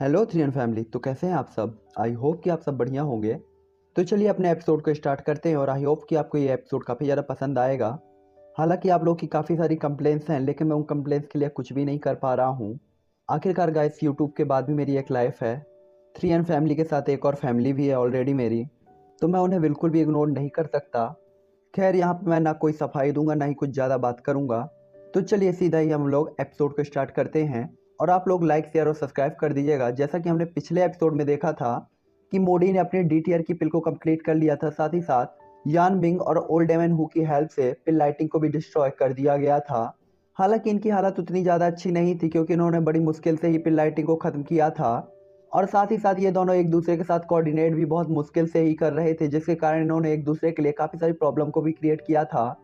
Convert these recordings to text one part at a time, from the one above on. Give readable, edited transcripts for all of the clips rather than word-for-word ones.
Hello three N family. तो कैसे हैं आप सब? आई होप कि आप सब बढ़िया होंगे। तो चलिए अपने एपिसोड को स्टार्ट करते हैं और आई होप कि आपको ये एपिसोड काफ़ी ज़्यादा पसंद आएगा। हालांकि आप लोग की काफ़ी सारी कंप्लेंट्स हैं, लेकिन मैं उन कंप्लेंट्स के लिए कुछ भी नहीं कर पा रहा हूँ। आखिरकार गाइस, यूट्यूब के बाद भी मेरी एक लाइफ है। थ्री एन फैमिली के साथ एक और फैमिली भी है ऑलरेडी मेरी, तो मैं उन्हें बिल्कुल भी इग्नोर नहीं कर सकता। खैर, यहाँ पे मैं ना कोई सफाई दूंगा ना ही कुछ ज़्यादा बात करूंगा। तो चलिए सीधा ही हम लोग एपिसोड को स्टार्ट करते हैं। और आप लोग लाइक शेयर और सब्सक्राइब कर दीजिएगा। जैसा कि हमने पिछले एपिसोड में देखा था कि मोडी ने अपने डीटीआर की पिल को कंप्लीट कर लिया था, साथ ही साथ यान बिंग और ओल्ड डेमन हु की हेल्प से पिल लाइटिंग को भी डिस्ट्रॉय कर दिया गया था। हालांकि इनकी हालत उतनी ज़्यादा अच्छी नहीं थी क्योंकि इन्होंने बड़ी मुश्किल से ही पिल लाइटिंग को ख़त्म किया था। और साथ ही साथ ये दोनों एक दूसरे के साथ कोऑर्डिनेट भी बहुत मुश्किल से ही कर रहे थे, जिसके कारण इन्होंने एक दूसरे के लिए काफ़ी सारी प्रॉब्लम को भी क्रिएट किया था।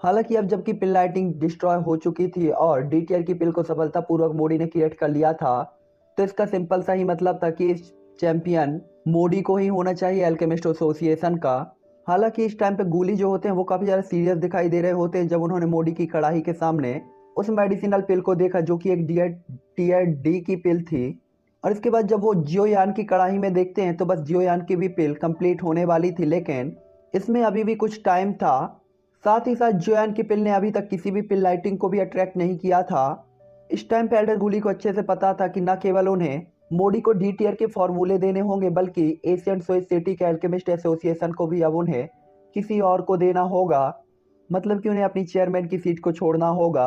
हालांकि अब जबकि पिल लाइटिंग डिस्ट्रॉय हो चुकी थी और डीटीआर की पिल को सफलतापूर्वक मोडी ने क्रिएट कर लिया था, तो इसका सिंपल सा ही मतलब था कि इस चैंपियन मोडी को ही होना चाहिए अल्केमिस्ट एसोसिएशन का। हालांकि इस टाइम पे गूली जो होते हैं वो काफ़ी ज़्यादा सीरियस दिखाई दे रहे होते हैं जब उन्होंने मोडी की कड़ाही के सामने उस मेडिसिनल पिल को देखा जो कि एक टीयर डी की पिल थी। और इसके बाद जब वो जियोयान की कड़ाही में देखते हैं तो बस जियोयान की भी पिल कंप्लीट होने वाली थी, लेकिन इसमें अभी भी कुछ टाइम था। साथ ही साथ जोयान की पिल ने अभी तक किसी भी पिल लाइटिंग को भी अट्रैक्ट नहीं किया था। इस टाइम पे एल्डर गूली को अच्छे से पता था कि न केवल उन्हें मोडी को डी टीयर के फॉर्मूले देने होंगे, बल्कि एशियन सोसाइटी के अल्केमिस्ट एसोसिएशन को भी अब उन्हें किसी और को देना होगा। मतलब कि उन्हें अपनी चेयरमैन की सीट को छोड़ना होगा।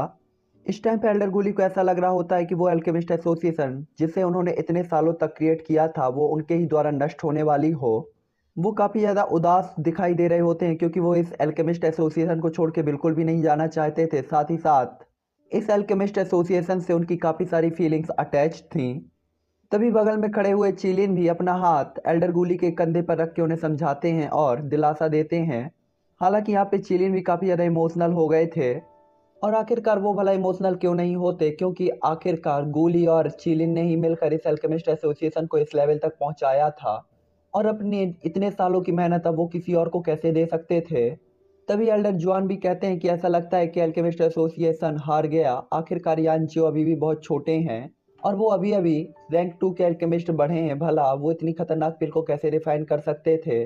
इस टाइम पे एल्डर गूली को ऐसा लग रहा होता है कि वो अल्केमिस्ट एसोसिएशन जिसे उन्होंने इतने सालों तक क्रिएट किया था वो उनके ही द्वारा नष्ट होने वाली हो। वो काफ़ी ज़्यादा उदास दिखाई दे रहे होते हैं क्योंकि वो इस एल्केमिस्ट एसोसिएशन को छोड़ के बिल्कुल भी नहीं जाना चाहते थे। साथ ही साथ इस एल्केमिस्ट एसोसिएशन से उनकी काफ़ी सारी फीलिंग्स अटैच थीं। तभी बगल में खड़े हुए चीलिन भी अपना हाथ एल्डर गूली के कंधे पर रख के उन्हें समझाते हैं और दिलासा देते हैं। हालांकि यहाँ पे चीलिन भी काफ़ी ज़्यादा इमोशनल हो गए थे। और आखिरकार वो भला इमोशनल क्यों नहीं होते, क्योंकि आखिरकार गूली और चीलिन ने ही मिलकर इस अल्केमिस्ट एसोसिएशन को इस लेवल तक पहुंचाया था। और अपने इतने सालों की मेहनत अब वो किसी और को कैसे दे सकते थे। तभी एल्डर जुआन भी कहते हैं कि ऐसा लगता है कि अल्केमिस्ट एसोसिएशन हार गया। आखिरकार यानचियो अभी भी बहुत छोटे हैं और वो अभी अभी रैंक 2 के अल्केमिस्ट बढ़े हैं, भला वो इतनी खतरनाक पिल को कैसे रिफाइन कर सकते थे।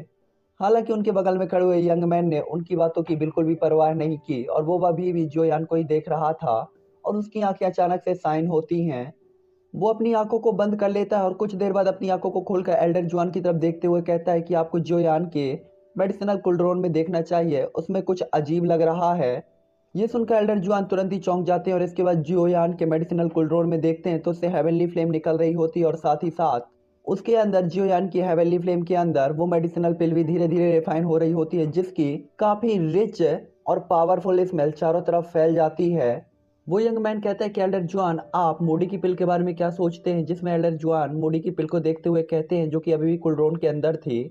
हालांकि उनके बगल में खड़े हुए यंग मैन ने उनकी बातों की बिल्कुल भी परवाह नहीं की और वो अभी भी जोयान को ही देख रहा था। और उसकी आंखें अचानक से साइन होती हैं। वो अपनी आंखों को बंद कर लेता है और कुछ देर बाद अपनी आंखों को खोलकर एल्डर जुआन की तरफ देखते हुए कहता है कि आपको जोयान के मेडिसिनल कुलड्रोन में देखना चाहिए, उसमें कुछ अजीब लग रहा है। ये सुनकर एल्डर जुआन तुरंत ही चौंक जाते हैं और इसके बाद जियोयान के मेडिसिनल कुलड्रोन में देखते हैं तो उससे हेवनली फ्लेम निकल रही होती है और साथ ही साथ उसके अंदर जियोयान की हेवनली फ्लेम के अंदर वो मेडिसिनल पिल भी धीरे धीरे रिफाइन हो रही होती है, जिसकी काफी रिच और पावरफुल स्मेल चारों तरफ फैल जाती है। वो यंग मैन कहता है कि एल्डर जुआन, आप मोडी की पिल के बारे में क्या सोचते हैं? जिसमें एल्डर जुआन मोडी की पिल को देखते हुए कहते हैं, जो कि अभी भी कुलड्रोन के अंदर थी,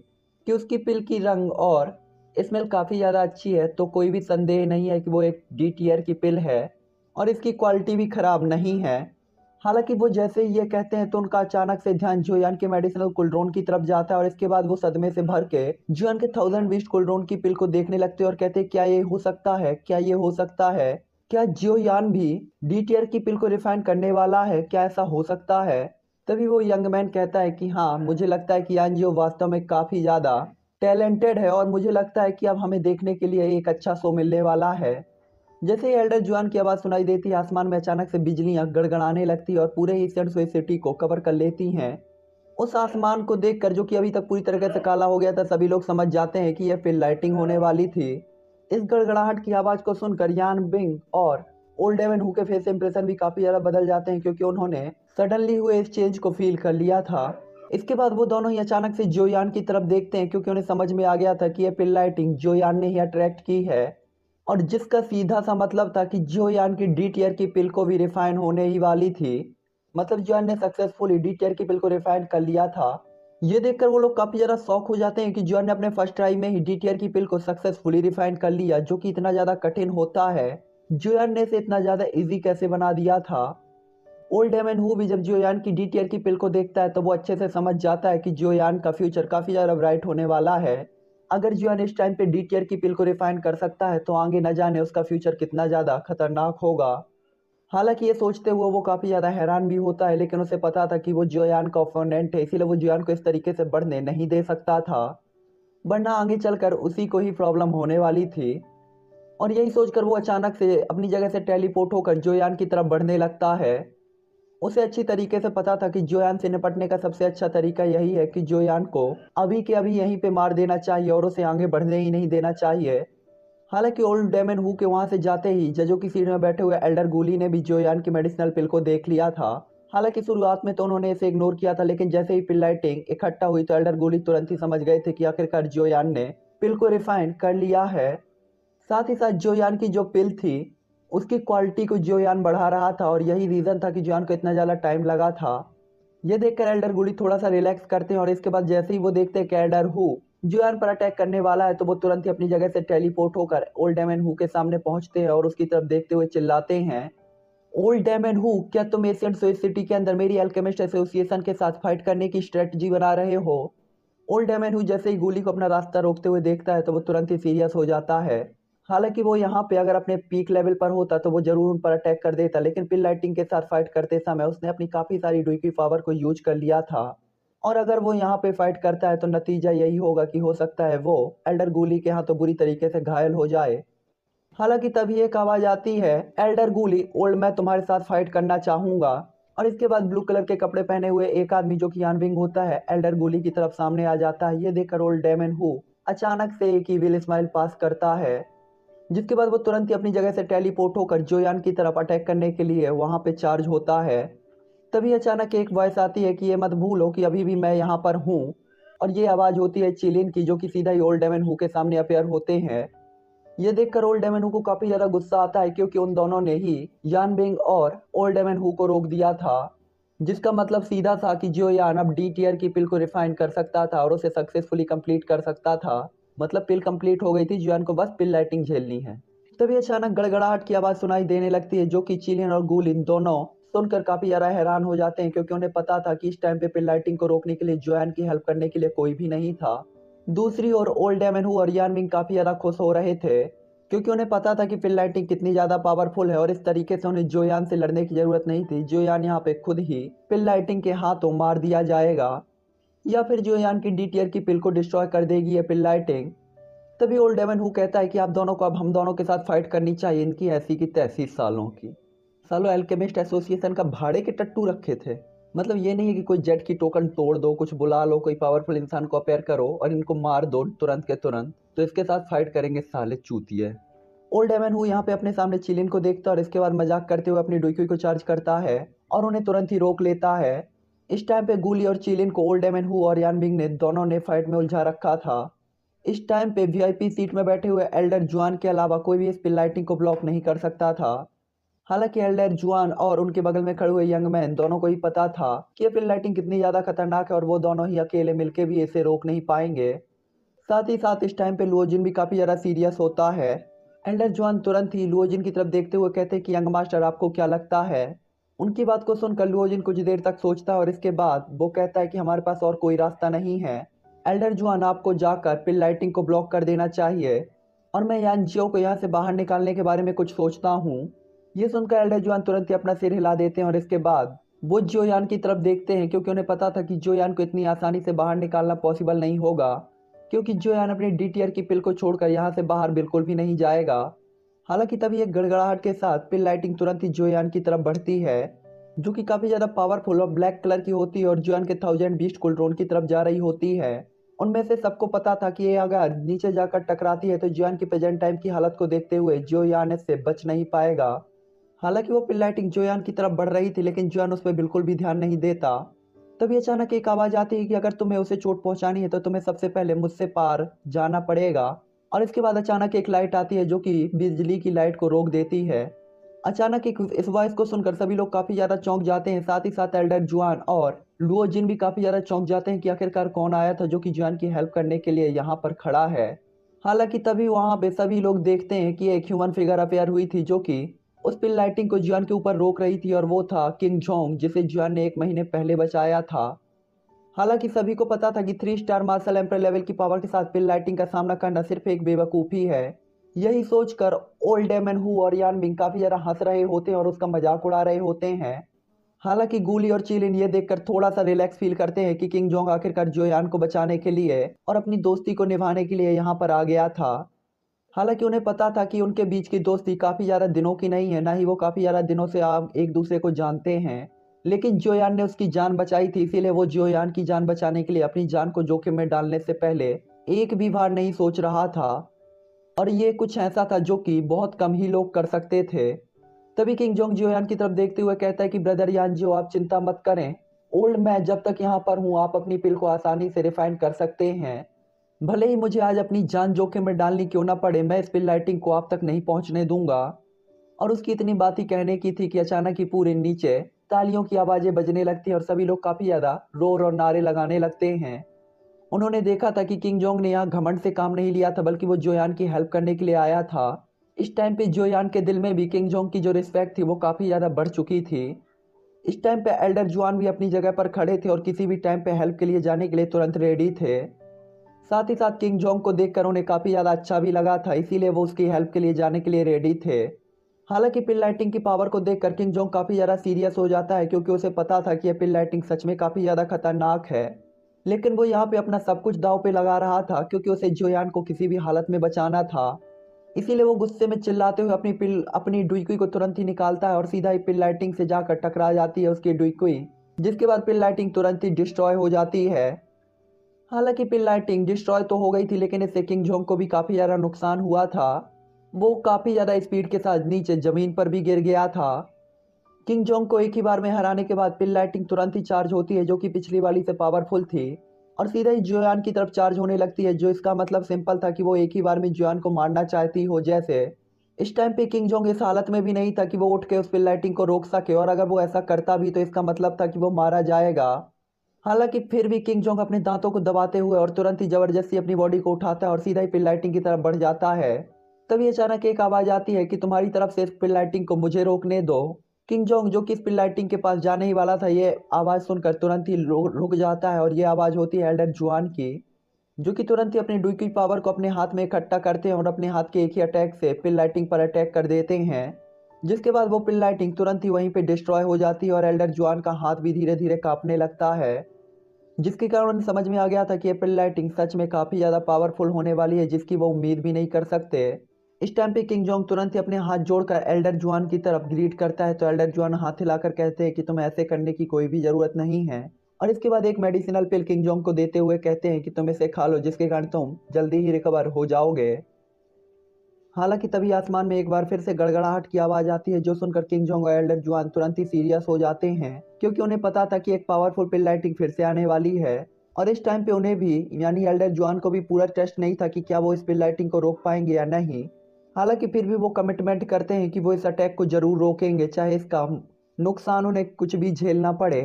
कि उसकी पिल की रंग और स्मेल काफ़ी ज़्यादा अच्छी है, तो कोई भी संदेह नहीं है कि वो एक डी टीयर की पिल है और इसकी क्वालिटी भी ख़राब नहीं है। हालांकि वो जैसे ही ये कहते हैं तो उनका अचानक से ध्यान जोयान के मेडिसिनल कुलड्रोन की तरफ जाता है और इसके बाद वो सदमे से भर के जोयान के 1000 बीस्ट कुलड्रोन की पिल को देखने लगते हैं और कहते हैं, क्या ये हो सकता है? क्या ये हो सकता है? क्या जियोयान भी डी टीयर की पिल को रिफाइन करने वाला है? क्या ऐसा हो सकता है? तभी वो यंग मैन कहता है कि हाँ, मुझे लगता है कि यान जियो वास्तव में काफ़ी ज़्यादा टैलेंटेड है और मुझे लगता है कि अब हमें देखने के लिए एक अच्छा शो मिलने वाला है। जैसे ही एल्डर जुआन की आवाज़ सुनाई देती है, आसमान में अचानक से बिजलियां गड़गड़ाने लगती है और पूरे ईस्टर्न सोई सिटी को कवर कर लेती हैं। उस आसमान को देखकर, जो कि अभी तक पूरी तरीके से काला हो गया था, सभी लोग समझ जाते हैं कि यह फिर लाइटिंग होने वाली थी। इस गड़गड़ाहट की आवाज़ को सुनकर यान बिंग और ओल्ड डेवन हु के फेस इंप्रेशन भी काफ़ी ज़्यादा बदल जाते हैं क्योंकि उन्होंने सडनली हुए इस चेंज को फील कर लिया था। इसके बाद वो दोनों ही अचानक से जोयान की तरफ देखते हैं क्योंकि उन्हें समझ में आ गया था कि यह पिल लाइटिंग जोयान ने ही अट्रैक्ट की है और जिसका सीधा सा मतलब था कि जोयान की डी टीयर की पिल को भी रिफाइन होने ही वाली थी। मतलब जोयान ने सक्सेसफुली डी टीयर की पिल को रिफाइन कर लिया था। ये देखकर वो लोग काफी ज्यादा शॉक हो जाते हैं कि जोयान ने अपने फर्स्ट ट्राई में ही डी टीयर की पिल को सक्सेसफुली रिफाइन कर लिया, जो कि इतना ज्यादा कठिन होता है। जोयान ने इसे इतना ज्यादा इजी कैसे बना दिया था? ओल्ड डेमन हु भी जब जोयान की डी टीयर की पिल को देखता है तो वो अच्छे से समझ जाता है कि जोयान का फ्यूचर काफी ज्यादा ब्राइट होने वाला है। अगर जोयान इस टाइम पे डी टीयर की पिल को रिफाइन कर सकता है तो आगे न जाने उसका फ्यूचर कितना ज्यादा खतरनाक होगा। हालांकि ये सोचते हुए वो काफी ज्यादा हैरान भी होता है, लेकिन उसे पता था कि वो जोयान का ओपोनेंट है, इसीलिए वो जोयान को इस तरीके से बढ़ने नहीं दे सकता था, वरना आगे चलकर उसी को ही प्रॉब्लम होने वाली थी। और यही सोचकर वो अचानक से अपनी जगह से टेलीपोर्ट होकर जोयान की तरफ बढ़ने लगता है। उसे अच्छी तरीके से पता था कि जोयान से निपटने का सबसे अच्छा तरीका यही है कि जोयान को अभी के अभी यहीं पे मार देना चाहिए और उसे आगे बढ़ने ही नहीं देना चाहिए। हालांकि ओल्ड डेमन हु के वहां से जाते ही जजों की सीट में बैठे हुए एल्डर गूली ने भी जोयान की मेडिसिनल पिल को देख लिया था। हालांकि शुरुआत में तो उन्होंने इसे इग्नोर किया था, लेकिन जैसे ही पिल लाइटिंग इकट्ठा हुई तो एल्डर गूली तुरंत ही समझ गए थे कि आखिरकार जोयान ने पिल को रिफाइन कर लिया है। साथ ही साथ जोयान की जो पिल थी उसकी क्वालिटी को जोयान बढ़ा रहा था, और यही रीजन था कि जोयान को इतना ज़्यादा टाइम लगा था। ये देखकर एल्डर गुली थोड़ा सा रिलैक्स करते हैं, और इसके बाद जैसे ही वो देखते हैं कि एल्डर हु जोयान पर अटैक करने वाला है, तो वो तुरंत ही अपनी जगह से टेलीपोर्ट होकर ओल्ड डेमन हु के सामने पहुंचते हैं और उसकी तरफ देखते हुए चिल्लाते हैं, ओल्ड डेमन हु, क्या तुम एशियन सोइस सिटी के अंदर मेरी अल्केमिस्ट एसोसिएशन के साथ फाइट करने की स्ट्रेटजी बना रहे हो? ओल्ड डेमन हु जैसे ही गोली को अपना रास्ता रोकते हुए देखता है तो वो तुरंत ही सीरियस हो जाता है। हालांकि वो यहाँ पे अगर अपने पीक लेवल पर होता तो वो जरूर उन पर अटैक कर देता, लेकिन पिल लाइटिंग के साथ फाइट करते समय उसने अपनी काफी सारी डुई की पावर को यूज कर लिया था। और अगर वो यहाँ पे फाइट करता है तो नतीजा यही होगा कि हो सकता है वो एल्डर गूली के हाथों बुरी तरीके से घायल हो जाए। हालांकि तभी एक आवाज आती है, एल्डर गूली ओल्ड, मैं तुम्हारे साथ फाइट करना चाहूंगा। और इसके बाद ब्लू कलर के कपड़े पहने हुए एक आदमी जो कि यानविंग होता है एल्डर गूली की तरफ सामने आ जाता है। ये देखकर ओल्ड डेमन हु अचानक से एक इविल स्माइल पास करता है, जिसके बाद वो तुरंत ही अपनी जगह से टेलीपोर्ट होकर जोयान की तरफ अटैक करने के लिए वहां पे चार्ज होता है। तभी अचानक एक वॉइस आती है कि ये मत भूलो कि अभी भी मैं यहाँ पर हूँ। और ये आवाज होती है चिलिन की, जो कि सीधा ही ओल्ड डेमन हु के सामने अपेयर होते हैं। ये देखकर ओल्ड डेमन हु को काफी ज्यादा गुस्सा आता है, क्योंकि उन दोनों ने ही यान बिंग और ओल्ड डेमन हु को रोक दिया था, जिसका मतलब सीधा था कि जो यान अब डी टीयर की पिल को रिफाइन कर सकता था और उसे सक्सेसफुली कंप्लीट कर सकता था। मतलब पिल कंप्लीट हो गई थी, जोयान को बस पिल लाइटिंग झेलनी है। तभी अचानक गड़गड़ाहट की आवाज सुनाई देने लगती है, जो कि चिलियन और गूलिन दोनों सुनकर काफी ज्यादा हैरान हो जाते हैं, क्योंकि उन्हें पता था कि इस टाइम पे पिल लाइटिंग को रोकने के लिए जोयान की हेल्प करने के लिए कोई भी नहीं था। दूसरी ओर ओल्ड डेमन और यान विंग काफी ज्यादा खुश हो रहे थे, क्योंकि उन्हें पता था कि पिल लाइटिंग कितनी ज्यादा पावरफुल है और इस तरीके से उन्हें जोयान से लड़ने की जरूरत नहीं थी। जोयान यहाँ पे खुद ही पिल लाइटिंग के हाथों मार दिया जाएगा, या फिर जोयान की डी टीयर की पिल को डिस्ट्रॉय कर देगी ये पिल लाइटिंग। तभी ओल्ड डेमन हु कहता है कि आप दोनों को अब हम दोनों के साथ फाइट करनी चाहिए, इनकी ऐसी की तैसी सालों की। सालों एल्केमिस्ट एसोसिएशन का भाड़े के टट्टू रखे थे। मतलब ये नहीं है कि कोई जेट की टोकन तोड़ दो, कुछ बुला लो, कोई पावरफुल इंसान को अपेयर करो और इनको मार दो तुरंत के तुरंत, तो इसके साथ फाइट करेंगे साले चूतिए। ओल्ड डेमन हु यहाँ पे अपने सामने चिलिन को देखता है और इसके बाद मजाक करते हुए अपनी डुईक्यू को चार्ज करता है और उन्हें तुरंत ही रोक लेता है। इस टाइम पे गूली और चिलिन को ओल्ड डेमन हु और यानबिंग ने दोनों ने फाइट में उलझा रखा था। इस टाइम पे वीआईपी सीट में बैठे हुए एल्डर जुआन के अलावा कोई भी इस पिल लाइटिंग को ब्लॉक नहीं कर सकता था। हालांकि एल्डर जुआन और उनके बगल में खड़े हुए यंग मैन दोनों को ही पता था कि ये पिल लाइटिंग कितनी ज्यादा खतरनाक है और वो दोनों ही अकेले मिलके भी इसे रोक नहीं पाएंगे। साथ ही साथ इस टाइम पे लुओजिन भी काफी ज्यादा सीरियस होता है। एल्डर जुआन तुरंत ही लुओजिन की तरफ देखते हुए कहते हैं कि यंग मास्टर, आपको क्या लगता है? उनकी बात को सुनकर लुओजिन कुछ देर तक सोचता है और इसके बाद वो कहता है कि हमारे पास और कोई रास्ता नहीं है। एल्डर जुआन, आपको जाकर पिल लाइटिंग को ब्लॉक कर देना चाहिए, और मैं यान जियो को यहाँ से बाहर निकालने के बारे में कुछ सोचता हूँ। ये सुनकर एल्डर जुआन तुरंत ही अपना सिर हिला देते हैं और इसके बाद वो जोयान की तरफ देखते हैं, क्योंकि उन्हें पता था कि जोयान को इतनी आसानी से बाहर निकालना पॉसिबल नहीं होगा, क्योंकि जोयान अपनी डी टीयर की पिल को छोड़कर यहाँ से बाहर बिल्कुल भी नहीं जाएगा। हालांकि तभी एक गड़गड़ाहट के साथ पिल लाइटिंग तुरंत ही जोयान की तरफ बढ़ती है, जो कि काफी ज्यादा पावरफुल और ब्लैक कलर की होती है और जोयान के 1000 बीस्ट कुलट्रोन की तरफ जा रही होती है। उनमें से सबको पता था कि ये अगर नीचे जाकर टकराती है तो जोयान की प्रेजेंट टाइम की हालत को देखते हुए जोयान इससे बच नहीं पाएगा। हालांकि वो पिल लाइटिंग जोयान की तरफ बढ़ रही थी, लेकिन जोयान उस पर बिल्कुल भी ध्यान नहीं देता। तभी अचानक एक आवाज आती है कि अगर तुम्हें उसे चोट पहुंचानी है तो तुम्हें सबसे पहले मुझसे पार जाना पड़ेगा। और इसके बाद अचानक एक लाइट आती है, जो कि बिजली की लाइट को रोक देती है। अचानक इस वॉइस को सुनकर सभी लोग काफी ज्यादा चौंक जाते हैं। साथ ही साथ एल्डर जुआन और लुओ जिन भी काफी ज्यादा चौंक जाते हैं कि आखिरकार कौन आया था जो कि जुआन की हेल्प करने के लिए यहाँ पर खड़ा है। हालांकि तभी वहां पे सभी लोग देखते हैं कि एक ह्यूमन फिगर अपेयर हुई थी, जो कि उस पिल लाइटिंग को जुआन के ऊपर रोक रही थी, और वो था किंग जोंग, जिसे जुआन ने 1 महीने पहले बचाया था। हालांकि सभी को पता था कि 3 स्टार मार्शल एम्पर लेवल की पावर के साथ पिल लाइटिंग का सामना करना सिर्फ एक बेवकूफ़ी है, यही सोचकर ओल्ड डेमन हु और यान बिंग काफी ज्यादा हंस रहे होते हैं और उसका मजाक उड़ा रहे होते हैं। हालांकि गूली और चिलिन ये देखकर थोड़ा सा रिलैक्स फील करते हैं कि किंग जोंग आखिरकार जोयान को बचाने के लिए और अपनी दोस्ती को निभाने के लिए यहाँ पर आ गया था। हालांकि उन्हें पता था कि उनके बीच की दोस्ती काफी ज्यादा दिनों की नहीं है, ना ही वो काफी ज्यादा दिनों से आप एक दूसरे को जानते हैं। लेकिन जोयान ने उसकी जान बचाई थी, इसीलिए वो जोयान की जान बचाने के लिए अपनी जान को जोखिम में डालने से पहले एक भी बार नहीं सोच रहा था। और ये कुछ ऐसा था जो कि बहुत कम ही लोग कर सकते थे। तभी किंग जोंग जोयान की तरफ देखते हुए कहता है कि ब्रदर यान जो, आप चिंता मत करें। ओल्ड, मैं जब तक यहाँ पर हूँ आप अपनी पिल को आसानी से रिफाइन कर सकते हैं। भले ही मुझे आज अपनी जान जोखिम में डालनी क्यों ना पड़े, मैं इस पिल लाइटिंग को आप तक नहीं पहुंचने दूंगा। और उसकी इतनी बात ही कहने की थी कि अचानक ही पूरे नीचे तालियों की आवाजें बजने लगती हैं और सभी लोग काफी ज्यादा रोर और नारे लगाने लगते हैं। उन्होंने देखा था कि किंग जोंग ने यहाँ घमंड से काम नहीं लिया था, बल्कि वो जोयान की हेल्प करने के लिए आया था। इस टाइम पे जोयान के दिल में भी किंग जोंग की जो रिस्पेक्ट थी वो काफी ज्यादा बढ़ चुकी थी। इस टाइम पे एल्डर जुआन भी अपनी जगह पर खड़े थे और किसी भी टाइम पे हेल्प के लिए जाने के लिए तुरंत रेडी थे। साथ ही साथ किंग जोंग को देखकर उन्हें काफी ज्यादा अच्छा भी लगा था, इसीलिए वो उसकी हेल्प के लिए जाने के लिए रेडी थे। हालांकि पिल लाइटिंग की पावर को देखकर किंग जोंग काफी ज्यादा सीरियस हो जाता है, क्योंकि उसे पता था कि यह पिल लाइटिंग सच में काफी ज्यादा खतरनाक है। लेकिन वो यहाँ पे अपना सब कुछ दांव पे लगा रहा था, क्योंकि उसे जोयान को किसी भी हालत में बचाना था। इसीलिए वो गुस्से में चिल्लाते हुए अपनी डुइकुई को तुरंत ही निकालता है और सीधा ही पिल लाइटिंग से जाकर टकरा जाती है उसकी डुइकुई, जिसके बाद पिल लाइटिंग तुरंत ही डिस्ट्रॉय हो जाती है। हालांकि पिल लाइटिंग डिस्ट्रॉय तो हो गई थी, लेकिन इससे किंग जोंग को भी काफी ज्यादा नुकसान हुआ था। वो काफी ज्यादा स्पीड के साथ नीचे जमीन पर भी गिर गया था। किंग जोंग को एक ही बार में हराने के बाद पिल लाइटिंग तुरंत ही चार्ज होती है, जो कि पिछली वाली से पावरफुल थी, और सीधा ही जोयान की तरफ चार्ज होने लगती है, जो इसका मतलब सिंपल था कि वो एक ही बार में जोयान को मारना चाहती हो जैसे। इस टाइम पे किंग जोंग इस हालत में भी नहीं था कि वो उठ के उस पिल लाइटिंग को रोक सके, और अगर वो ऐसा करता भी तो इसका मतलब था कि वो मारा जाएगा। हालांकि फिर भी किंग जोंग अपने दांतों को दबाते हुए और तुरंत ही जबरदस्ती अपनी बॉडी को उठाता है और सीधा ही पिल लाइटिंग की तरफ बढ़ जाता है। तभी अचानक एक आवाज आती है कि तुम्हारी तरफ से इस पिल लाइटिंग को मुझे रोकने दो। किंग जोंग जो कि इस पिल लाइटिंग के पास जाने ही वाला था, ये आवाज सुनकर तुरंत ही रुक जाता है, और ये आवाज होती है एल्डर जुआन की, जो कि तुरंत ही अपनी डुई पावर को अपने हाथ में इकट्ठा करते हैं और अपने हाथ के एक ही अटैक से पिल लाइटिंग पर अटैक कर देते हैं। जिसके बाद वो पिल लाइटिंग तुरंत ही वहीं पे डिस्ट्रॉय हो जाती है और एल्डर जुआन का हाथ भी धीरे धीरे कांपने लगता है, जिसके कारण उन्हें समझ में आ गया था कि ये पिल लाइटिंग सच में काफी ज्यादा पावरफुल होने वाली है, जिसकी वो उम्मीद भी नहीं कर सकते। इस टाइम पे किंग जोंग तुरंत ही अपने हाथ जोड़कर एल्डर जुआन की तरफ ग्रीट करता है, तो एल्डर जुआन हाथ हिलाकर कहते हैं कि तुम्हें ऐसे करने की कोई भी जरूरत नहीं है। और इसके बाद एक मेडिसिनल पिल किंग जोंग को देते हुए कहते हैं कि तुम इसे खा लो, जिसके कारण तुम जल्दी ही रिकवर हो जाओगे। हालांकि तभी आसमान में एक बार फिर से गड़गड़ाहट की आवाज आती है, जो सुनकर किंग जोंग और एल्डर जुआन तुरंत ही सीरियस हो जाते हैं, क्योंकि उन्हें पता था कि एक पावरफुल पिल लाइटिंग फिर से आने वाली है। और इस टाइम पे उन्हें भी यानी एल्डर जुआन को भी पूरा ट्रस्ट नहीं था कि क्या वो इस पिल लाइटिंग को रोक पाएंगे या नहीं। हालांकि फिर भी वो कमिटमेंट करते हैं कि वो इस अटैक को जरूर रोकेंगे, चाहे इसका नुकसान उन्हें कुछ भी झेलना पड़े।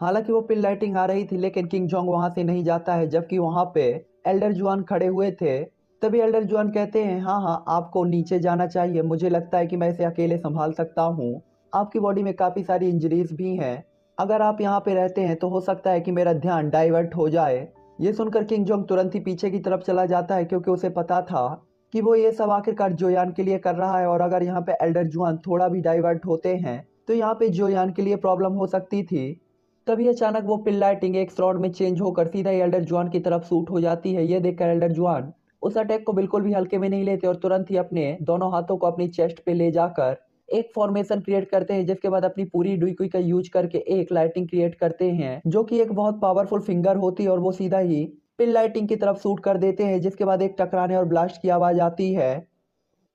हालांकि वो पिल लाइटिंग आ रही थी, लेकिन किंग जोंग वहां से नहीं जाता है, जबकि वहां पे एल्डर जुआन खड़े हुए थे। तभी एल्डर जुआन कहते हैं, हाँ हाँ आपको नीचे जाना चाहिए, मुझे लगता है कि मैं इसे अकेले संभाल सकता हूँ। आपकी बॉडी में काफी सारी इंजरीज भी हैं, अगर आप यहाँ पे रहते हैं तो हो सकता है कि मेरा ध्यान डाइवर्ट हो जाए। ये सुनकर किंग जोंग तुरंत ही पीछे की तरफ चला जाता है, क्योंकि उसे पता था कि वो ये सब आखिरकार जोयान के लिए कर रहा है, और अगर यहाँ पे एल्डर जुआन थोड़ा भी डाइवर्ट होते हैं तो यहाँ पे जोयान के लिए प्रॉब्लम हो सकती थी। तभी अचानक वो पिल लाइटिंग एक श्रॉड में चेंज होकर सीधा ही एल्डर जुआन की तरफ सूट हो जाती है। ये देखकर एल्डर जुआन उस अटैक को बिल्कुल भी हल्के में नहीं लेते और तुरंत ही अपने दोनों हाथों को अपनी चेस्ट पे ले जाकर एक फॉर्मेशन क्रिएट करते हैं, जिसके बाद अपनी पूरी डुइकुई का यूज करके एक लाइटिंग क्रिएट करते हैं, जो कि एक बहुत पावरफुल फिंगर होती है, और वो सीधा ही पिल लाइटिंग की तरफ शूट कर देते हैं, जिसके बाद एक टकराने और ब्लास्ट की आवाज आती है,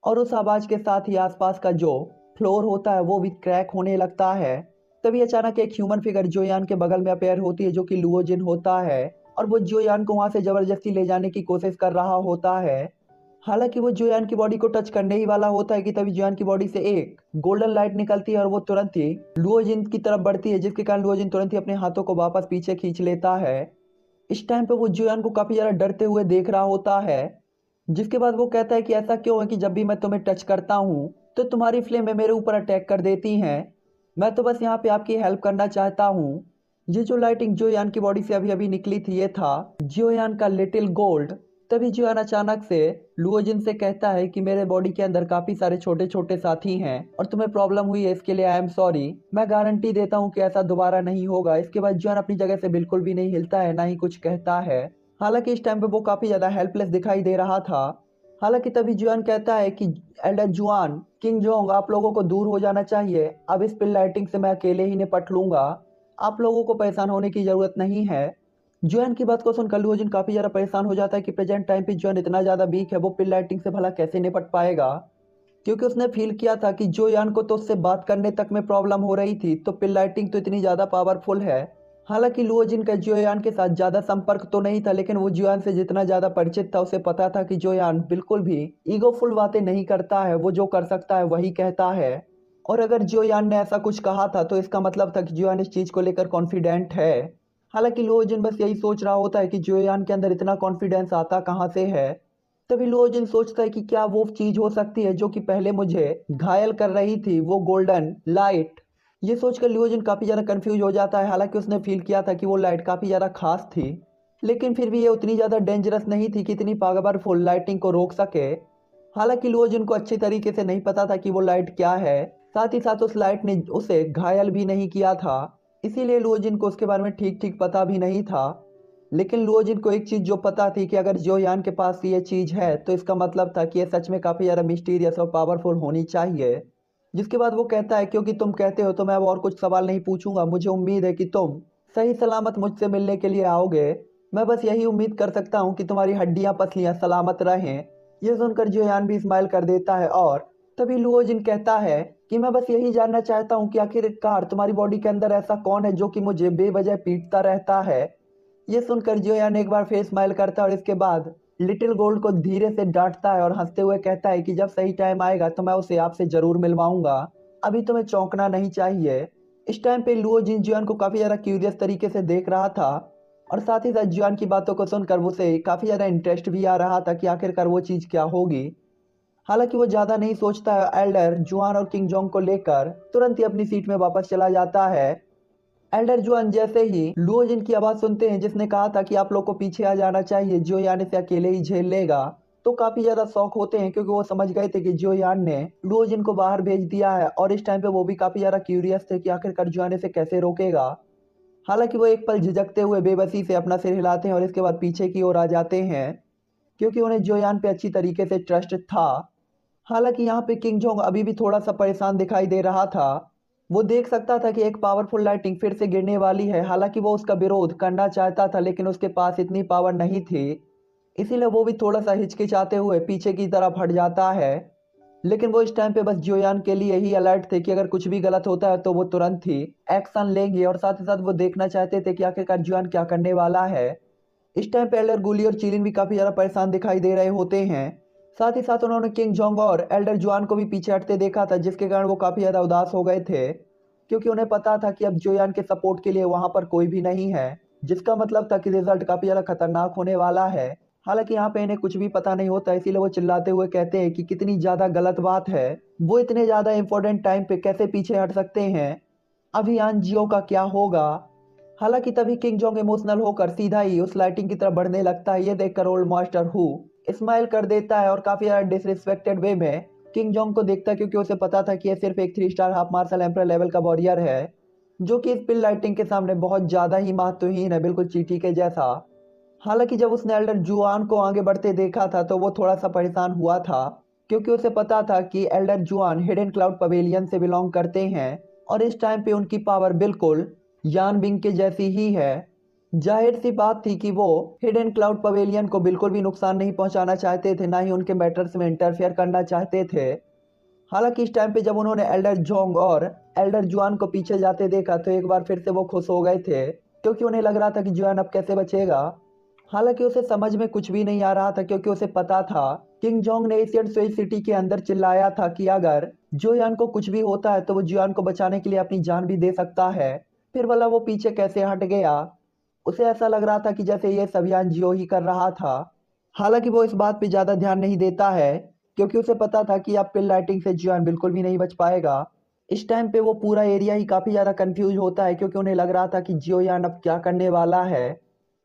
और उस आवाज के साथ ही आसपास का जो फ्लोर होता है वो भी क्रैक होने लगता है। तभी अचानक एक ह्यूमन फिगर जोयान के बगल में अपेयर होती है, जो कि लुओजिन होता है, और वो जोयान को वहां से जबरदस्ती ले जाने की कोशिश कर रहा होता है। हालांकि वो जोयान की बॉडी को टच करने ही वाला होता है कि तभी जोयान की बॉडी से एक गोल्डन लाइट निकलती है, और वो तुरंत ही लुओजिन की तरफ बढ़ती है, जिसके कारण लुओजिन तुरंत ही अपने हाथों को वापस पीछे खींच लेता है। इस टाइम पे वो जोयान को काफी ज्यादा डरते हुए देख रहा होता है, जिसके बाद वो कहता है कि ऐसा क्यों है कि जब भी मैं तुम्हें टच करता हूँ तो तुम्हारी फ्लेमें मेरे ऊपर अटैक कर देती हैं। मैं तो बस यहाँ पे आपकी हेल्प करना चाहता हूँ। ये जो लाइटिंग जोयान की बॉडी से अभी अभी निकली थी, ये था जोयान का लिटिल गोल्ड। तभी जुआन अचानक से लुओजिन से कहता है कि मेरे बॉडी के अंदर काफी सारे छोटे छोटे साथी हैं और तुम्हें प्रॉब्लम हुई है, इसके लिए आई एम सॉरी। मैं गारंटी देता हूँ कि ऐसा दोबारा नहीं होगा। इसके बाद जुआन अपनी जगह से बिल्कुल भी नहीं हिलता है, ना ही कुछ कहता है। हालांकि इस टाइम पे वो काफी ज्यादा हेल्पलेस दिखाई दे रहा था। हालांकि तभी जुआन कहता है कि एल्डर जुआन, किंग जोंग, आप लोगों को दूर हो जाना चाहिए। अब इस पिल लाइटिंग से मैं अकेले ही निपट लूंगा, आप लोगों को परेशान होने की जरूरत नहीं है। जुआन की बात को सुनकर लुओजिन काफी ज्यादा परेशान हो जाता है कि प्रेजेंट टाइम पे जुआन इतना ज्यादा वीक है, वो पिल लाइटिंग से भला कैसे निपट पाएगा। क्योंकि उसने फील किया था कि जो यान को तो उससे बात करने तक में प्रॉब्लम हो रही थी, तो पिल लाइटिंग तो इतनी ज्यादा पावरफुल है। हालांकि लुओजिन का जोयान के साथ ज्यादा संपर्क तो नहीं था, लेकिन वो जोयान से जितना ज्यादा परिचित था उसे पता था कि जोयान बिल्कुल भी ईगोफुल बातें नहीं करता है। वो जो कर सकता है वही कहता है। और अगर जोयान ने ऐसा कुछ कहा था तो इसका मतलब था कि जोयान इस चीज को लेकर कॉन्फिडेंट है। हालांकि लुओजिन बस यही सोच रहा होता है कि जोयान के अंदर इतना कॉन्फिडेंस आता कहाँ से है। तभी लुओजिन सोचता है कि क्या वो चीज हो सकती है जो कि पहले मुझे घायल कर रही थी, वो गोल्डन लाइट। ये सोचकर लियोजिन काफी ज्यादा कंफ्यूज हो जाता है। हालांकि उसने फील किया था कि वो लाइट काफी ज्यादा खास थी, लेकिन फिर भी ये उतनी ज्यादा डेंजरस नहीं थी कि इतनी पावरफुल लाइटिंग को रोक सके। हालांकि लियोजिन को अच्छी तरीके से नहीं पता था कि वो लाइट क्या है। साथ ही साथ उस लाइट ने उसे घायल भी नहीं किया था, इसीलिए लियोजिन को उसके बारे में ठीक ठीक पता भी नहीं था। लेकिन लियोजिन को एक चीज जो पता थी कि अगर जोयान के पास ये चीज है तो इसका मतलब था कि ये सच में काफी ज्यादा मिस्टीरियस और पावरफुल होनी चाहिए। जिसके बाद वो कहता है क्योंकि तुम कहते हो तो मैं अब और कुछ सवाल नहीं पूछूंगा। मुझे उम्मीद है कि तुम सही सलामत मुझसे मिलने के लिए आओगे। मैं बस यही उम्मीद कर सकता हूँ कि तुम्हारी हड्डियां पसलियां सलामत रहें। ये सुनकर जोयान भी स्माइल कर देता है और तभी लुओजिन कहता है कि मैं बस यही जानना चाहता हूँ कि आखिरकार तुम्हारी बॉडी के अंदर ऐसा कौन है जो कि मुझे बेवजह पीटता रहता है। ये सुनकर जोयान एक बार फिर स्माइल करता है और इसके बाद लिटिल गोल्ड को धीरे से डांटता है और हंसते हुए कहता है कि जब सही टाइम आएगा तो मैं उसे आपसे जरूर मिलवाऊंगा, अभी तुम्हें चौंकना नहीं चाहिए। इस टाइम पे लुओ जिन जुआन को काफी ज्यादा क्यूरियस तरीके से देख रहा था और साथ ही साथ जुआन की बातों को सुनकर उसे काफी ज्यादा इंटरेस्ट भी आ रहा था कि आखिरकार वो चीज क्या होगी। हालांकि वो ज्यादा नहीं सोचता है, एल्डर जुआन और किंग जोंग को लेकर तुरंत ही अपनी सीट में वापस चला जाता है। एल्डर जुआन जैसे ही लुओजिन की आवाज सुनते हैं जिसने कहा था कि आप लोग को पीछे आ जाना चाहिए, जो यान इसे अकेले ही झेल लेगा, तो काफी ज्यादा शौक होते हैं क्योंकि वो समझ गए थे कि जो यान ने लुओजिन को बाहर भेज दिया है। और इस टाइम पे वो भी काफी ज्यादा क्यूरियस थे कि आखिरकार जुआन इसे कैसे रोकेगा। हालांकि वो एक पल झिझकते हुए बेबसी से अपना सिर हिलाते हैं और इसके बाद पीछे की ओर आ जाते हैं क्योंकि उन्हें जोयान पे अच्छी तरीके से ट्रस्ट था। हालांकि यहाँ पे किंग जोंग अभी भी थोड़ा सा परेशान दिखाई दे रहा था। वो देख सकता था कि एक पावरफुल लाइटिंग फिर से गिरने वाली है। हालांकि वो उसका विरोध करना चाहता था लेकिन उसके पास इतनी पावर नहीं थी, इसीलिए वो भी थोड़ा सा हिचकिचाते हुए पीछे की तरफ हट जाता है। लेकिन वो इस टाइम पे बस जोयान के लिए ही अलर्ट थे कि अगर कुछ भी गलत होता है तो वो तुरंत ही एक्शन लेंगे। और साथ ही साथ वो देखना चाहते थे कि आखिरकार जोयान क्या करने वाला है। इस टाइम पे एल्डर गुली और चीलिन भी काफी ज्यादा परेशान दिखाई दे रहे होते हैं। साथ ही साथ उन्होंने किंग जोंग और एल्डर जुआन को भी पीछे हटते देखा था, जिसके कारण वो काफी ज्यादा उदास हो गए थे क्योंकि उन्हें पता था कि अब जोयान के सपोर्ट के लिए वहां पर कोई भी नहीं है, जिसका मतलब था कि रिजल्ट काफी ज्यादा खतरनाक होने वाला है। हालांकि यहाँ पे इन्हें कुछ भी पता नहीं होता, इसीलिए वो चिल्लाते हुए कहते हैं कि कितनी ज्यादा गलत बात है, वो इतने ज्यादा इंपॉर्टेंट टाइम पे कैसे पीछे हट सकते हैं, अभी यान जियो का क्या होगा। हालांकि तभी किंग जोंग इमोशनल होकर सीधा ही उस लाइटिंग की तरफ बढ़ने लगता है। ये देखकर ओल्ड मास्टर हु स्माइल कर देता है और काफी ज्यादा डिसरिस्पेक्टेड वे में किंग जोंग को देखता है क्योंकि उसे पता था कि ये सिर्फ एक 3 star half martial emperor level का वॉरियर है जो कि इस पिल लाइटिंग के सामने बहुत ज्यादा ही महत्वहीन है, बिल्कुल चींटी के जैसा। हालांकि जब उसने एल्डर जुआन को आगे बढ़ते देखा था तो वो थोड़ा सा परेशान हुआ था क्योंकि उसे पता था कि एल्डर जुआन हिडन क्लाउड पवेलियन से बिलोंग करते हैं और इस टाइम पे उनकी पावर बिल्कुल यान बिंग के जैसी ही है। जाहिर सी बात थी कि वो हिडन क्लाउड पवेलियन को बिल्कुल भी नुकसान नहीं पहुंचाना चाहते थे, ना ही उनके मैटर्स में इंटरफेयर करना चाहते थे। हालांकि इस टाइम पे जब उन्होंने एल्डर जोंग और एल्डर जुआन को पीछे जाते देखा तो एक बार फिर से वो खुश हो गए थे क्योंकि उन्हें लग रहा था कि जुआन अब कैसे बचेगा। हालांकि उसे समझ में कुछ भी नहीं आ रहा था क्योंकि उसे पता था किंग जोंग ने एशियन स्वेज सिटी के अंदर चिल्लाया था कि अगर जोयान को कुछ भी होता है तो वो जुआन को बचाने के लिए अपनी जान भी दे सकता है। फिर वाला वो पीछे कैसे हट गया। उसे ऐसा लग रहा था कि जैसे ये सब यान जियो ही कर रहा था। हालांकि वो इस बात पे ज्यादा ध्यान नहीं देता है क्योंकि उसे पता था कि अब पिल लाइटिंग से जियान बिल्कुल भी नहीं बच पाएगा। इस टाइम पे वो पूरा एरिया ही काफी ज्यादा कंफ्यूज होता है क्योंकि उन्हें लग रहा था कि जियो यान अब क्या करने वाला है।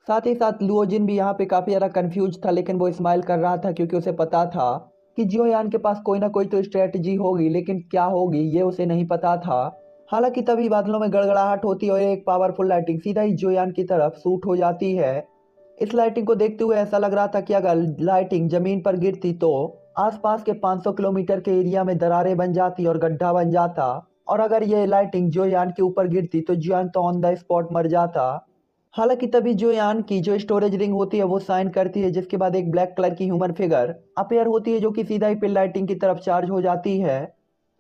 साथ ही साथ लुओजिन भी यहाँ पे काफी ज्यादा कंफ्यूज था, लेकिन वो स्माइल कर रहा था क्योंकि उसे पता था कि जियोयान के पास कोई ना कोई तो स्ट्रेटजी होगी, लेकिन क्या होगी ये उसे नहीं पता था। हालांकि तभी बादलों में गड़गड़ाहट होती है और एक पावरफुल लाइटिंग सीधा ही जियोयान की तरफ शूट हो जाती है। इस लाइटिंग को देखते हुए ऐसा लग रहा था कि अगर लाइटिंग जमीन पर गिरती तो आसपास के 500 किलोमीटर के एरिया में दरारें बन जाती और गड्ढा बन जाता, और अगर ये लाइटिंग जियोयान के ऊपर गिरती तो जियोयान तो ऑन द स्पॉट मर जाता। हालांकि तभी जियोयान की जो स्टोरेज रिंग होती है वो साइन करती है, जिसके बाद एक ब्लैक कलर की ह्यूमन फिगर अपेयर होती है जो कि सीधा ही पिल लाइटिंग की तरफ चार्ज हो जाती है।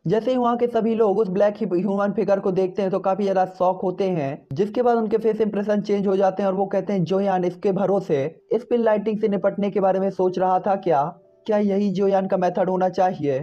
जैसे ही वहां के सभी लोग उस ब्लैक ह्यूमन फिगर को देखते हैं तो काफी ज्यादा शॉक होते हैं, जिसके बाद उनके फेस इंप्रेशन चेंज हो जाते हैं और वो कहते हैं जियोयान इसके भरोसे इस पिल लाइटिंग से निपटने के बारे में सोच रहा था क्या? क्या यही जियोयान का मेथड होना चाहिए?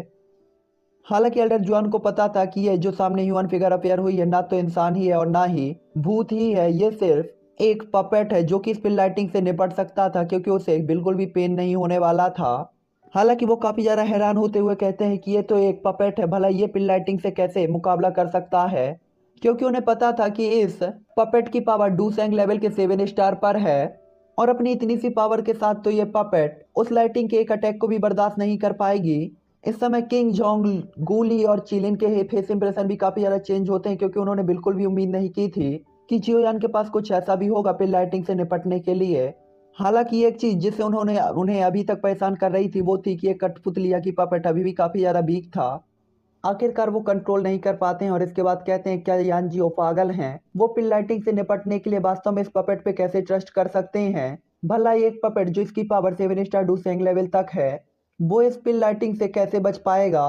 हालांकि एल्डर जुआन को पता था कि ये जो सामने ह्यूमन फिगर अपेयर हुई है ना तो इंसान ही है और ना ही भूत ही है, ये सिर्फ एक पपेट है जो कि इस पिल लाइटिंग से निपट सकता था क्योंकि उसे बिल्कुल भी पेन नहीं होने वाला था। हालांकि वो काफी ज्यादा हैरान होते हुए कहते हैं कि ये तो एक पपेट है, भला ये पिल लाइटिंग से कैसे मुकाबला कर सकता है, क्योंकि उन्हें पता था कि इस पपेट की पावर डूसेंग लेवल के 7 स्टार पर है और अपनी इतनी सी पावर के साथ तो ये पपेट उस लाइटिंग के एक अटैक को भी बर्दाश्त नहीं कर पाएगी। इस समय किंग जोंग, गूली और चिलिन के फेस इंप्रेशन भी काफी ज्यादा चेंज होते हैं क्योंकि उन्होंने बिल्कुल भी उम्मीद नहीं की थी कि जियोयान के पास कुछ ऐसा भी होगा पिल लाइटिंग से निपटने के लिए। हालांकि एक चीज जिससे उन्होंने उन्हें अभी तक परेशान कर रही थी वो थी कि ये कठपुतलिया की पपेट अभी भी काफी ज्यादा वीक था। आखिरकार वो कंट्रोल नहीं कर पाते हैं और इसके बाद कहते हैं क्या यान जी वो पागल हैं, वो पिल लाइटिंग से निपटने के लिए वास्तव में इस पपेट पे कैसे ट्रस्ट कर सकते हैं? भला ये एक पपेट जो इसकी पावर 7 स्टार डूसेंग लेवल तक है वो इस पिल लाइटिंग से कैसे बच पाएगा?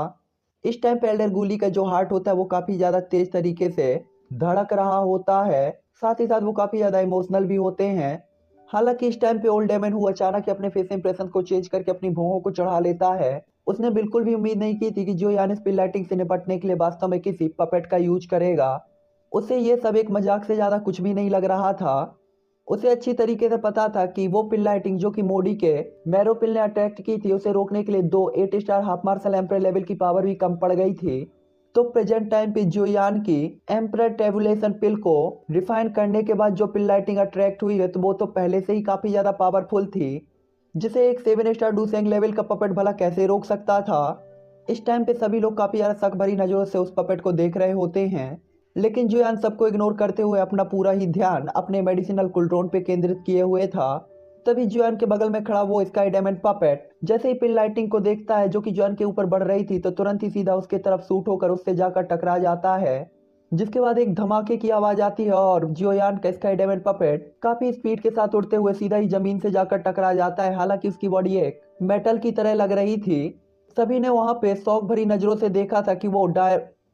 इस टाइम पे एल्डर गुली का जो हार्ट होता है वो काफी ज्यादा तेज तरीके से धड़क रहा होता है, साथ ही साथ वो काफी ज्यादा इमोशनल भी होते हैं। हालांकि इस टाइम पे ओल्ड डेमन हु अचानक अपने फेस इंप्रेशन को चेंज करके अपनी भौहों को चढ़ा लेता है। उसने बिल्कुल भी उम्मीद नहीं की थी कि जो यान स्पिल लाइटिंग से निपटने के लिए वास्तव में किसी पपेट का यूज करेगा। उसे ये सब एक मजाक से ज्यादा कुछ भी नहीं लग रहा था। उसे अच्छी तरीके से पता था कि वो पिल लाइटिंग जो कि मोडी के मैरो पिल ने अट्रैक्ट की थी उसे रोकने के लिए 2 8 star half martial emperor level की पावर भी कम पड़ गई थी। तो प्रेजेंट टाइम पे जोयान की एम्पर टेबुलेशन पिल को रिफाइन करने के बाद जो पिल लाइटिंग अट्रैक्ट हुई है तो वो तो पहले से ही काफी ज्यादा पावरफुल थी, जिसे एक 7 स्टार डूसेंग लेवल का पपेट भला कैसे रोक सकता था। इस टाइम पे सभी लोग काफी ज्यादा शक भरी नजरों से उस पपेट को देख रहे होते हैं, लेकिन जुयान सबको इग्नोर करते हुए अपना पूरा ही ध्यान अपने मेडिसिनल कुलड्रोन पे केंद्रित किए हुए था। तभी जुयान के बगल में खड़ा वो स्काई डायमंड पपेट जैसे ही पिल लाइटिंग को देखता है जो कि जुयान के ऊपर बढ़ रही थी तो तुरंत ही सीधा उसके तरफ सूट होकर उससे जाकर टकरा जाता है, जिसके बाद एक धमाके की आवाज आती है और जियोयान का स्काई डायमंड पपेट काफी स्पीड के साथ उड़ते हुए सीधा ही जमीन से जाकर टकरा जाता है। हालांकि उसकी बॉडी एक मेटल की तरह लग रही थी। सभी ने वहां पे शौक भरी नजरों से देखा था कि वो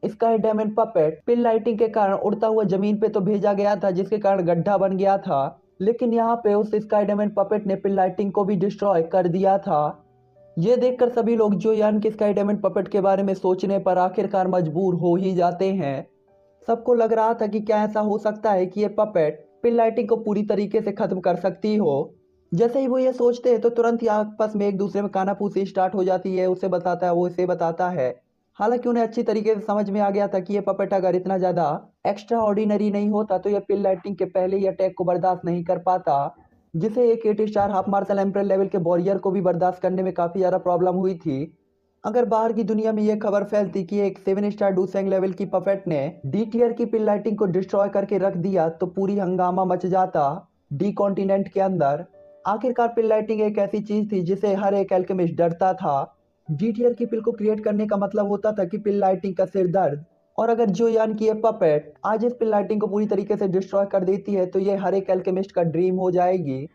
स्काई डायमंड पपेट पिल लाइटिंग के कारण उड़ता हुआ जमीन पे तो भेजा गया था जिसके कारण गड्ढा बन गया था, लेकिन यहाँ पे उस स्काई डायमंड पपेट ने पिल लाइटिंग को भी डिस्ट्रॉय कर दिया था। ये देखकर सभी लोग जो यान के स्काई डायमंड पपेट के बारे में सोचने पर आखिरकार मजबूर हो ही जाते हैं। सबको लग रहा था कि क्या ऐसा हो सकता है कि ये पपेट पिल लाइटिंग को पूरी तरीके से खत्म कर सकती हो। जैसे ही वो ये सोचते हैं तो तुरंत ही आपस में एक दूसरे में कानाफूसी स्टार्ट हो जाती है, उसे बताता है वो इसे बताता है। हालांकि उन्हें अच्छी तरीके से समझ में आ गया था कि ये पपेट अगर इतना ज्यादा एक्स्ट्रा ऑर्डिनरी नहीं होता तो ये पिल लाइटिंग के पहले ही अटैक को बर्दाश्त नहीं कर पाता, जिसे एक 8 star half martial emperor level के वॉरियर को भी बर्दाश्त करने में काफी ज्यादा प्रॉब्लम हुई थी। अगर बाहर की दुनिया में यह खबर फैलती कि एक 7 स्टार डूसेंग लेवल की पपेट ने डी टीयर की पिल लाइटिंग को डिस्ट्रॉय करके रख दिया तो पूरी हंगामा मच जाता डी कॉन्टिनेंट के अंदर। आखिरकार पिल लाइटिंग एक ऐसी चीज थी जिसे हर एक एल्केमिस्ट डरता था। डी टीयर की पिल को क्रिएट करने का मतलब होता था कि पिल लाइटिंग का सिर दर्द, और अगर जो यान की ये पपेट आज इस पिल लाइटिंग को पूरी तरीके से डिस्ट्रॉय कर देती है तो ये हर एक एल्केमिस्ट का ड्रीम हो जाएगी।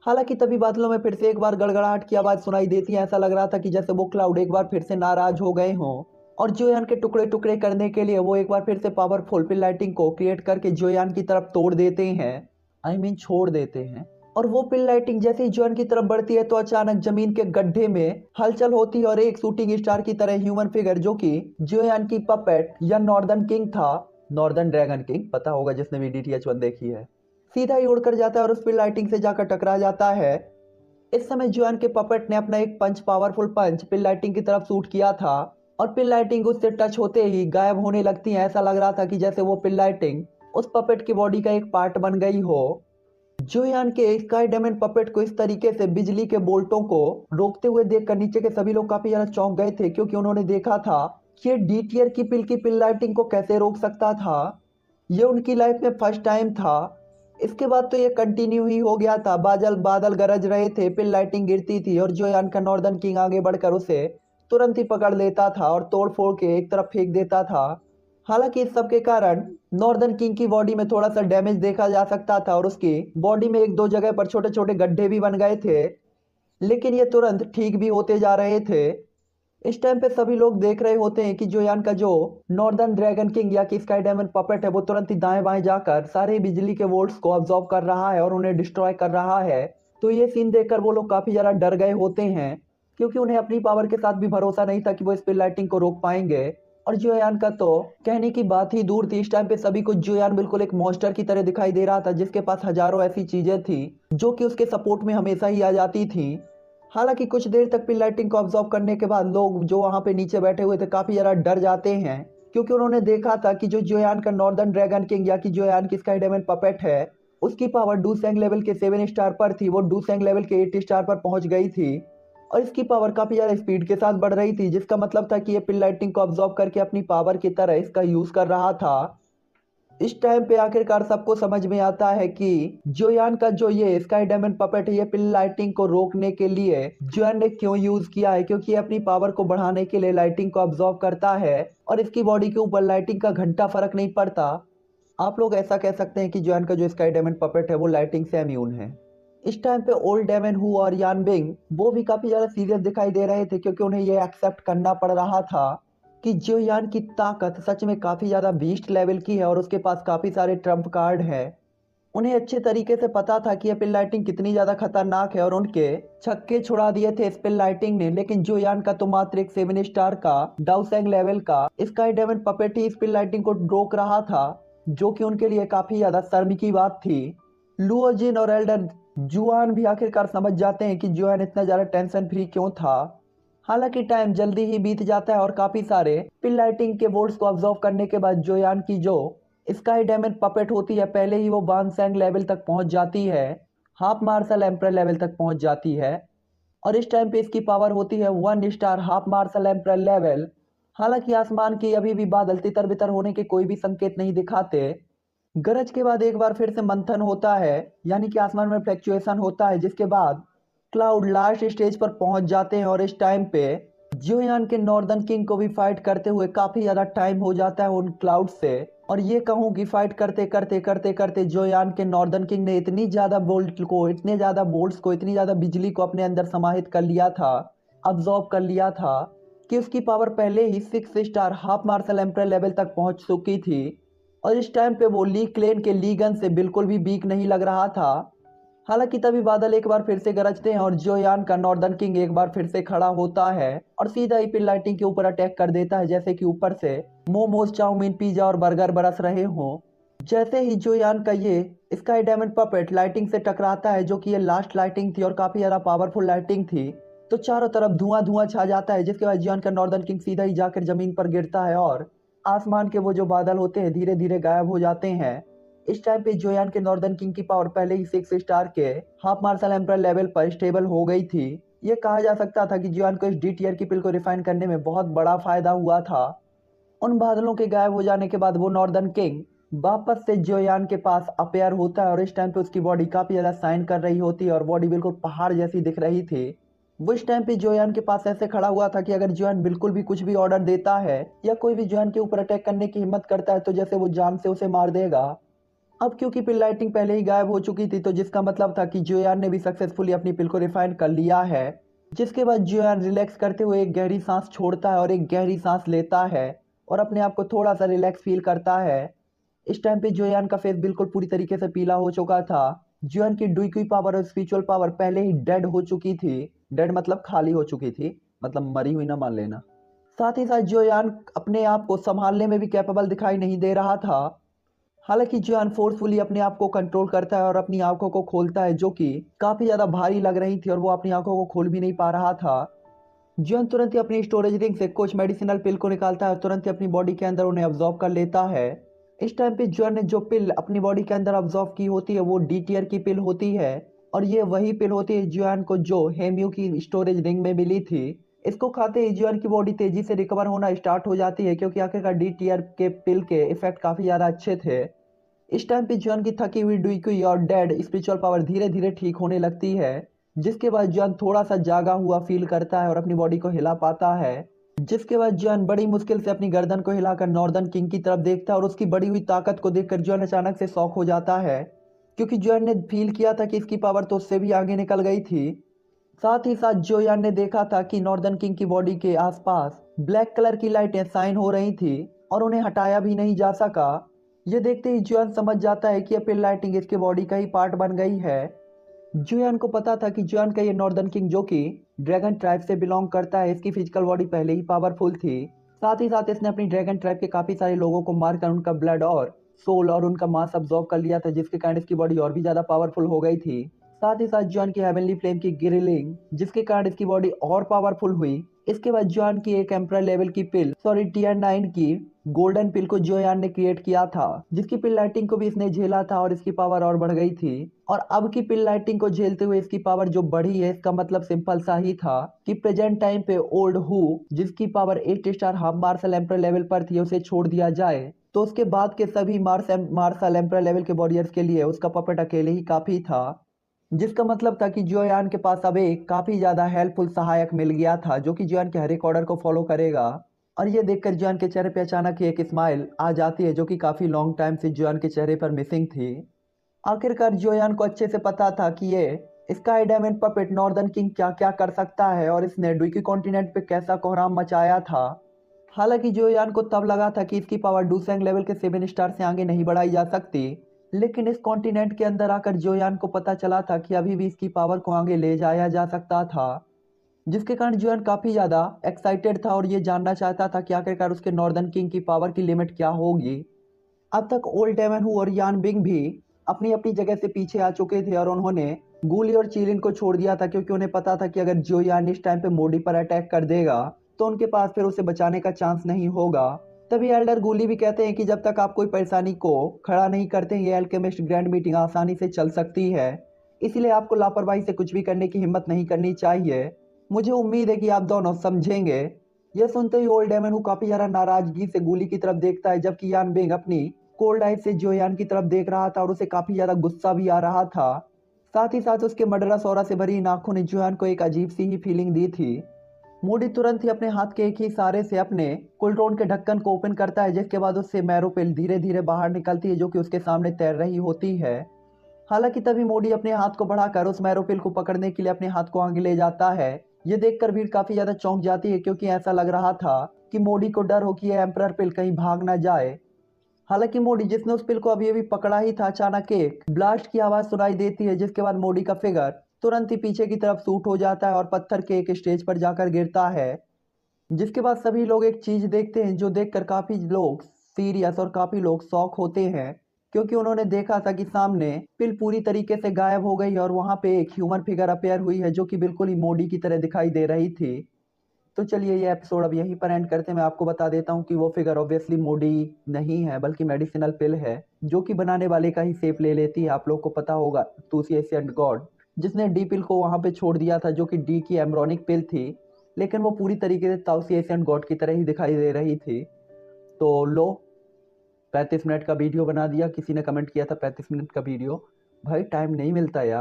हालांकि तभी बादलों में फिर से एक बार गड़गड़ाहट की आवाज सुनाई देती है। ऐसा लग रहा था कि जैसे वो क्लाउड एक बार फिर से नाराज हो गए हों और जोयान के टुकड़े टुकड़े करने के लिए वो एक बार फिर से पावरफुल पिल लाइटिंग को क्रिएट करके जोयान की तरफ तोड़ देते हैं, छोड़ देते हैं। और वो पिल लाइटिंग जैसे ही जोयान की तरफ बढ़ती है तो अचानक जमीन के गड्ढे में हलचल होती है और एक शूटिंग स्टार की तरह ह्यूमन फिगर जो कि जोयान की पपेट या नॉर्दर्न किंग था, नॉर्दर्न ड्रैगन किंग पता होगा जिसने भी DTH1 देखी है, सीधा ही उड़कर जाता है और उस पिल लाइटिंग से जाकर टकरा जाता है। इस समय जुआन के पपेट ने अपना एक पावरफुल पंच पिल लाइटिंग की तरफ शूट किया था और पिल लाइटिंग उससे टच होते ही गायब होने लगती है। ऐसा लग रहा था कि जैसे वो पिल लाइटिंग उस पपेट की बॉडी का एक पार्ट बन गई हो। जोयान के स्काई डायमंड पपेट को इस तरीके से बिजली के बोल्टों को रोकते हुए देखकर नीचे के सभी लोग काफी ज्यादा चौंक गए थे, क्योंकि उन्होंने देखा था कि ये डी टियर की पिल लाइटिंग को कैसे रोक सकता था। ये उनकी लाइफ में फर्स्ट टाइम था। इसके बाद तो ये कंटिन्यू ही हो गया था। बादल बादल गरज रहे थे, पिल लाइटिंग गिरती थी और जोयान का नॉर्दर्न किंग आगे बढ़कर उसे तुरंत ही पकड़ लेता था और तोड़ फोड़ के एक तरफ फेंक देता था। हालांकि इस सब के कारण नॉर्दर्न किंग की बॉडी में थोड़ा सा डैमेज देखा जा सकता था और उसकी बॉडी में एक दो जगह पर छोटे छोटे गड्ढे भी बन गए थे, लेकिन ये तुरंत ठीक भी होते जा रहे थे। इस टाइम पे सभी लोग देख रहे होते हैं कि जोयान का जो नॉर्दर्न ड्रैगन किंग या कि स्काई डायमंड पपेट है वो तुरंत ही दाएं बाएं जाकर सारे बिजली के वोल्ट्स को अब्जॉर्ब कर रहा है और उन्हें डिस्ट्रॉय कर रहा है। तो ये सीन देखकर वो लोग काफी ज्यादा डर गए होते हैं, क्योंकि उन्हें अपनी पावर के साथ भी भरोसा नहीं था कि वो स्पिल लाइटिंग को रोक पाएंगे। और जोयान का तो कहने की बात ही दूर थी। इस टाइम पे सभी को जोयान बिल्कुल एक मॉन्स्टर की तरह दिखाई दे रहा था, जिसके पास हजारों ऐसी चीजें थी जो कि उसके सपोर्ट में हमेशा ही आ जाती थी। हालांकि कुछ देर तक पिल लाइटिंग को ऑब्जर्व करने के बाद लोग जो वहां पे नीचे बैठे हुए थे काफी ज्यादा डर जाते हैं, क्योंकि उन्होंने देखा था कि जो जोयान का नॉर्दर्न ड्रैगन किंग या कि जोयान की स्काई डायमंड पपेट है उसकी पावर डूसेंग लेवल के 7 स्टार पर थी, वो डूसेंग लेवल के 8 स्टार पर पहुंच गई थी और इसकी पावर काफी ज्यादा स्पीड के साथ बढ़ रही थी, जिसका मतलब था कि ये पिल लाइटिंग को ऑब्जर्व करके अपनी पावर की तरह इसका यूज कर रहा था। इस टाइम पे आखिरकार सबको समझ में आता है कि जोयान का जो ये स्काई डायमंड पपेट है ये पिल लाइटिंग को रोकने के लिए जोयान ने क्यों यूज किया है, क्योंकि ये अपनी पावर को बढ़ाने के लिए लाइटिंग को ऑब्जॉर्व करता है और इसकी बॉडी के ऊपर लाइटिंग का घंटा फर्क नहीं पड़ता। आप लोग ऐसा कह सकते हैं कि जोयान का जो स्काई डायमंड पपेट है वो लाइटिंग से इम्यून है। इस टाइम पे ओल्ड डेमन हु और यान बिंग वो भी काफी ज्यादा सीरियस दिखाई दे रहे थे, क्योंकि उन्हें ये एक्सेप्ट करना पड़ रहा था कि जोयान की ताकत सच में काफी ज्यादा बीस्ट लेवल की है और उसके पास काफी सारे ट्रम्प कार्ड है। उन्हें अच्छे तरीके से पता था कि ये पिल लाइटिंग कितनी ज्यादा खतरनाक है और उनके छक्के छुड़ा दिए थे इस पिल लाइटिंग ने, लेकिन जोयान का तो मात्र एक 7 स्टार का डाउसेंग लेवल का स्काई डायमंड पपेट ही इस पिल लाइटिंग को रोक रहा था, जो कि उनके लिए काफी ज्यादा शर्म की बात थी। लुओजिन और एल्डर जुआन भी आखिरकार समझ जाते हैं कि जोयान इतना ज्यादा टेंशन फ्री क्यों था। हालांकि टाइम जल्दी ही बीत जाता है और काफी सारे पिल लाइटिंग के वोल्ट्स को ऑब्जर्व करने के बाद जोयान की जो स्काई डायमंड पपेट होती है पहले ही वो बानसैंग लेवल तक पहुंच जाती है, हाफ मार्शल एम्पर लेवल तक पहुंच जाती है और इस टाइम पे इसकी पावर होती है 1 star half martial emperor level. हालांकि आसमान की अभी भी बादल तितर बितर होने के कोई भी संकेत नहीं दिखाते। गरज के बाद एक बार फिर से मंथन होता है, यानी कि आसमान में फ्लैक्चुएशन होता है, जिसके बाद क्लाउड लास्ट स्टेज पर पहुंच जाते हैं और इस टाइम पे जोयान के नॉर्दर्न किंग को भी फाइट करते हुए काफी ज्यादा टाइम हो जाता है उन क्लाउड से। और ये कहूं कि फाइट करते करते करते करते जोयान के नॉर्दर्न किंग ने इतनी ज्यादा बोल्ट को इतने ज्यादा बोल्ट्स को इतनी ज्यादा बिजली को अपने अंदर समाहित कर लिया था, अब्जॉर्ब कर लिया था, कि उसकी पावर पहले ही 6 star half martial emperor level तक पहुंच चुकी थी और इस टाइम पे वो ली क्लेन के लीगन से बिल्कुल भी वीक नहीं लग रहा था। हालांकि तभी बादल एक बार फिर से गरजते हैं और जोयान का नॉर्दर्न किंग एक बार फिर से खड़ा होता है और सीधा ही पिल लाइटिंग के ऊपर अटैक कर देता है, जैसे कि ऊपर से मोमोज चाउमीन पिज्जा और बर्गर बरस रहे हों। जैसे ही जोयान का ये स्काई डायमंड पपेट लाइटिंग से टकराता है, जो कि ये लास्ट लाइटिंग थी और काफी ज्यादा पावरफुल लाइटिंग थी, तो चारों तरफ धुआं धुआं छा जाता है, जिसके बाद जोयान का नॉर्दर्न किंग सीधा ही जाकर जमीन पर गिरता है और आसमान के वो जो बादल होते हैं धीरे धीरे गायब हो जाते हैं। इस टाइम पे जोयान के नॉर्दर्न किंग की पावर पहले ही 6 स्टार के हाफ मार्शल एम्पर लेवल पर स्टेबल हो गई थी। ये कहा जा सकता था कि जोयान को इस डी टियर की पिल को रिफाइन करने में बहुत बड़ा फायदा हुआ था। उन बादलों के गायब हो जाने के बाद वो नॉर्दर्न किंग वापस से जोयान के पास अपेयर होता है और इस टाइम पे उसकी बॉडी काफी ज्यादा शाइन कर रही होती है और बॉडी बिल्कुल पहाड़ जैसी दिख रही थी। वो इस टाइम पे जोयान के पास ऐसे खड़ा हुआ था कि अगर जोयान बिल्कुल भी कुछ भी ऑर्डर देता है या कोई भी जोयान के ऊपर अटैक करने की हिम्मत करता है तो जैसे वो जान से उसे मार देगा। अब क्योंकि पिल लाइटिंग पहले ही गायब हो चुकी थी, तो जिसका मतलब था कि जोयान ने भी सक्सेसफुली अपनी पिल को रिफाइन कर लिया है। जिसके बाद जोयान रिलैक्स करते हुए एक गहरी सांस छोड़ता है और एक गहरी सांस लेता है और अपने आप को थोड़ा सा रिलैक्स फील करता है। इस टाइम पे जोयान का फेस बिल्कुल पूरी तरीके से पीला हो चुका था। जोयान की डुई पावर और स्पिरिचुअल पावर पहले ही डेड हो चुकी थी। डेड मतलब खाली हो चुकी थी, मतलब मरी हुई ना मान लेना। साथ ही साथ जोयान अपने आप को संभालने में भी कैपेबल दिखाई नहीं दे रहा था। हालांकि जोयान फोर्सफुली अपने आप को कंट्रोल करता है और अपनी आंखों को खोलता है, जो कि काफी ज्यादा भारी लग रही थी और वो अपनी आंखों को खोल भी नहीं पा रहा था। जोयान तुरंत ही अपनी स्टोरेज रिंग से कुछ मेडिसिनल पिल को निकालता है और तुरंत ही अपनी बॉडी के अंदर उन्हें अब्जॉर्ब कर लेता है। इस टाइम पे जुआन ने जो पिल अपनी बॉडी के अंदर ऑब्जॉर्व की होती है वो डी टियर की पिल होती है, और ये वही पिल होती है जुआन को जो हेम्यू की स्टोरेज रिंग में मिली थी। इसको खाते ही जुआन की बॉडी तेजी से रिकवर होना स्टार्ट हो जाती है, क्योंकि आखिरकार डी टियर के पिल के इफेक्ट काफी ज्यादा अच्छे थे। इस टाइम पे जॉन की थकी हुई डुइकुई और डेड स्पिरिचुअल पावर धीरे धीरे ठीक होने लगती है, जिसके बाद जॉन थोड़ा सा जागा हुआ फील करता है और अपनी बॉडी को हिला पाता है। जिसके बाद जॉन बड़ी मुश्किल से अपनी गर्दन को हिलाकर नॉर्दर्न किंग की तरफ देखता है, और उसकी बढ़ी हुई ताकत को देखकर जॉन अचानक से शॉक हो जाता है, क्योंकि जॉन ने फील किया था कि इसकी पावर तो उससे भी आगे निकल गई थी। साथ ही साथ जोयान ने देखा था कि नॉर्दर्न किंग की बॉडी के आसपास ब्लैक कलर की लाइटें साइन हो रही थी और उन्हें हटाया भी नहीं जा सका। ये देखते ही जुआन समझ जाता है कि अपील लाइटिंग इसके बॉडी का ही पार्ट बन गई है। जुआन को पता था कि जुआन का ये नॉर्दर्न किंग जो कि ड्रैगन ट्राइब से बिलोंग करता है, इसकी फिजिकल बॉडी पहले ही पावरफुल थी। साथ ही साथ इसने अपनी ड्रैगन ट्राइब के काफी सारे लोगों को मारकर उनका ब्लड और सोल और उनका मांस अब्सॉर्ब कर लिया था, जिसके कारण इसकी बॉडी और भी ज्यादा पावरफुल हो गई थी। साथ ही साथ जॉन की हेवनली फ्लेम की ग्रिलिंग, जिसके कारण इसकी बॉडी और पावरफुल हुई। इसके बाद जॉन की एक एम्परर लेवल की पिल टीयर 9 की गोल्डन पिल को जोयान ने क्रिएट किया था, जिसकी पिल लाइटिंग को भी इसने झेला था और इसकी पावर और बढ़ गई थी। और अब की पिल लाइटिंग को झेलते हुए इसकी पावर जो बढ़ी है, इसका मतलब सिंपल सा ही था कि प्रेजेंट टाइम पे ओल्ड हु जिसकी power 8 star half martial emperor level पर थी, उसे छोड़ दिया जाए तो उसके बाद के सभी मार्शल एम्परर लेवल के वॉरियर्स के लिए उसका पपेट अकेले ही काफी था। जिसका मतलब था कि जोयान के पास अब एक काफी ज्यादा हेल्पफुल सहायक मिल गया था, जो कि जोयान के हर एक ऑर्डर को फॉलो करेगा। और ये देखकर जोयान के चेहरे पे अचानक ही एक स्माइल आ जाती है, जो कि काफी लॉन्ग टाइम से जोयान के चेहरे पर मिसिंग थी। आखिरकार जोयान को अच्छे से पता था कि ये sky diamond puppet northern king क्या क्या कर सकता है और इसने ड्यूकी कॉन्टिनेंट पे कैसा कोहराम मचाया था। हालांकि जोयान को तब लगा था कि इसकी पावर डूसेंग लेवल के 7 स्टार से आगे नहीं बढ़ाई जा सकती, लेकिन इस कॉन्टिनेंट के अंदर आकर जोयान को पता चला था कि अभी भी इसकी पावर को आगे ले जाया जा सकता था। जिसके कारण जोयान काफी ज्यादा एक्साइटेड था और ये जानना चाहता था कि आखिरकार उसके नॉर्दर्न किंग की पावर की लिमिट क्या होगी। अब तक ओल्ड डेमन हु और यान बिंग भी अपनी अपनी जगह से पीछे आ चुके थे और उन्होंने गूली और चीलिन को छोड़ दिया था, क्योंकि उन्हें पता था कि अगर जोयान इस टाइम पे मोडी पर अटैक कर देगा तो उनके पास फिर उसे बचाने का चांस नहीं होगा। तभी एल्डर गूली भी कहते हैं कि जब तक आप कोई परेशानी को खड़ा नहीं करते ये अल्केमिस्ट ग्रैंड मीटिंग आसानी से चल सकती है, इसलिए आपको लापरवाही से कुछ भी करने की हिम्मत नहीं करनी चाहिए। मुझे उम्मीद है कि आप दोनों समझेंगे। यह सुनते ही ओल्ड डेमन हु काफी ज्यादा नाराजगी से गूली की तरफ देखता है, जबकि यान बिंग अपनी कोल्ड आइज से जोयान की तरफ देख रहा था और उसे काफी ज्यादा गुस्सा भी आ रहा था। साथ ही साथ उसके मर्डरस ऑरा से भरी इन आंखों ने जोयान को एक अजीब सी ही फीलिंग दी थी। मूडी तुरंत ही अपने हाथ के एक ही इशारे से अपने कुलट्रोन के ढक्कन को ओपन करता है, जिसके बाद उससे मैरोपिल धीरे धीरे बाहर निकलती है, जो कि उसके सामने तैर रही होती है। हालांकि तभी मोडी अपने हाथ को बढ़ाकर उस मैरोपिल को पकड़ने के लिए अपने हाथ को आगे ले जाता है। ये देखकर भीड़ काफी ज्यादा चौंक जाती है, क्योंकि ऐसा लग रहा था कि मोडी को डर हो कि यह एम्परर पिल कहीं भाग ना जाए। हालांकि मोडी जिसने उस पिल को अभी अभी पकड़ा ही था, अचानक एक ब्लास्ट की आवाज सुनाई देती है, जिसके बाद मोडी का फिगर तुरंत ही पीछे की तरफ सूट हो जाता है और पत्थर के एक स्टेज पर जाकर गिरता है। जिसके बाद सभी लोग एक चीज देखते हैं, जो देखकर काफी लोग सीरियस और काफी लोग शॉक होते हैं, क्योंकि उन्होंने देखा था कि सामने पिल पूरी तरीके से गायब हो गई है और वहां पे एक ह्यूमन फिगर अपेयर हुई है, जो कि बिल्कुल ही मोडी की तरह दिखाई दे रही थी। तो चलिए ये एपिसोड अब यहीं पर एंड करते हैं। मैं आपको बता देता हूँ कि वो फिगर ऑब्वियसली मोडी नहीं है, बल्कि मेडिसिनल पिल है, जो कि बनाने वाले का ही शेप ले लेती है। आप लोग को पता होगा तुसी एशियंट गॉड, जिसने डी पिल को वहां पे छोड़ दिया था, जो कि डी की एम्ब्रोनिक पिल थी, लेकिन वो पूरी तरीके से ताउसी एशियंट गॉड की तरह ही दिखाई दे रही थी। तो लो, 35 मिनट का वीडियो बना दिया। किसी ने कमेंट किया था 35 मिनट का वीडियो, भाई टाइम नहीं मिलता यार।